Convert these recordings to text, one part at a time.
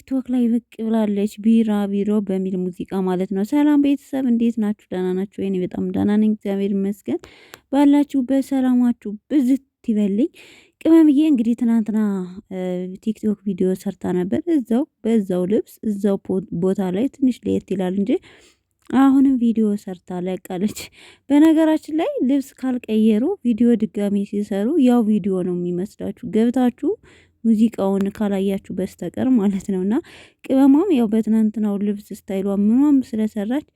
ቲክቶክ ላይ ብቅ ብላለች። ቢራ ቢሮ በሚል ሙዚቃ ማለት ነው። ሰላም ቤተሰብ እንዴት ናችሁ? ደህና ናችሁ? እኔ በጣም ደህና ነኝ፣ እግዚአብሔር ይመስገን። ባላችሁበት ሰላማችሁ ብዝት ይበልኝ። ቅመምዬ እንግዲህ ትናንትና ቲክቶክ ቪዲዮ ሰርታ ነበር። በዛው ልብስ እዛው ቦታ ላይ ትንሽ ለየት ይላል እንጂ አሁንም ቪዲዮ ሰርታ ለቃለች። በነገራችን ላይ ልብስ ካልቀየሩ ቪዲዮ ድጋሚ ሲሰሩ ያው ቪዲዮ ነው የሚመስላችሁ ገብታችሁ ሙዚቃውን ካላያችሁ በስተቀር ማለት ነውና ቅመሟም ያው በትናንትናው ልብስ ስታይሏ ምኗም ስለሰራች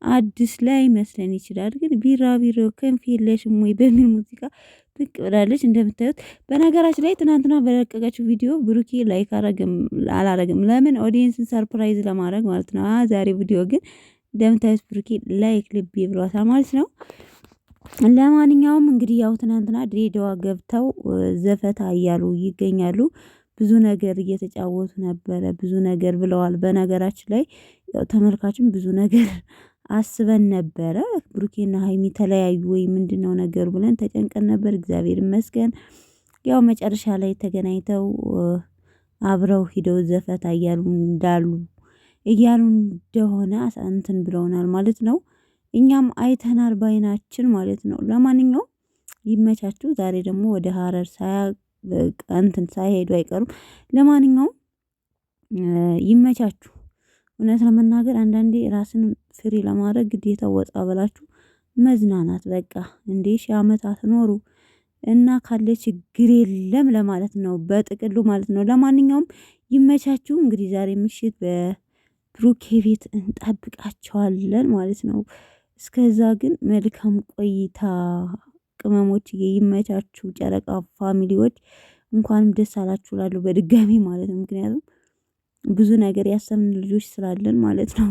አዲስ ላይ መስለን ይችላል። ግን ቢራ ቢሮ ክንፍ የለሽም ወይ በሚል ሙዚቃ ብቅ ብላለች እንደምታዩት። በነገራችን ላይ ትናንትና በለቀቀችው ቪዲዮ ብሩኬ ላይክ አላረግም። ለምን ኦዲየንስን ሰርፕራይዝ ለማድረግ ማለት ነው። ዛሬ ቪዲዮ ግን እንደምታዩት ብሩኬ ላይክ ልቤ ብሏታል ማለት ነው። ለማንኛውም እንግዲህ ያው ትናንትና ድሬዳዋ ገብተው ዘፈታ እያሉ ይገኛሉ። ብዙ ነገር እየተጫወቱ ነበረ፣ ብዙ ነገር ብለዋል። በነገራችን ላይ ያው ተመልካችም ብዙ ነገር አስበን ነበረ። ብሩኬና ሀይሚ ተለያዩ ወይ ምንድነው ነገሩ ብለን ተጨንቀን ነበር። እግዚአብሔር ይመስገን ያው መጨረሻ ላይ ተገናኝተው አብረው ሂደው ዘፈታ እያሉ እንደሆነ እንትን ብለውናል ማለት ነው። እኛም አይተናል ባይናችን ማለት ነው። ለማንኛውም ይመቻችሁ። ዛሬ ደግሞ ወደ ሀረር ሳይሄዱ አይቀሩም። ለማንኛውም ይመቻችሁ። እውነት ለመናገር አንዳንዴ ራስን ፍሪ ለማድረግ ግዴታ ወጣ ብላችሁ መዝናናት በቃ እንዴ 1000 ዓመታት ኖሩ እና ካለ ችግር የለም ለማለት ነው በጥቅሉ ማለት ነው። ለማንኛውም ይመቻችሁ። እንግዲህ ዛሬ ምሽት በብሩኬ ቤት እንጠብቃቸዋለን ማለት ነው። እስከዛ ግን መልካም ቆይታ ቅመሞች፣ ይመቻችሁ። ጨረቃ ፋሚሊዎች እንኳንም ደስ አላችሁ እላለሁ በድጋሚ ማለት ነው። ምክንያቱም ብዙ ነገር ያሰብን ልጆች ስላለን ማለት ነው።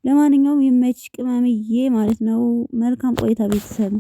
ለማንኛውም ይመች ቅመምዬ ማለት ነው። መልካም ቆይታ ቤተሰብ።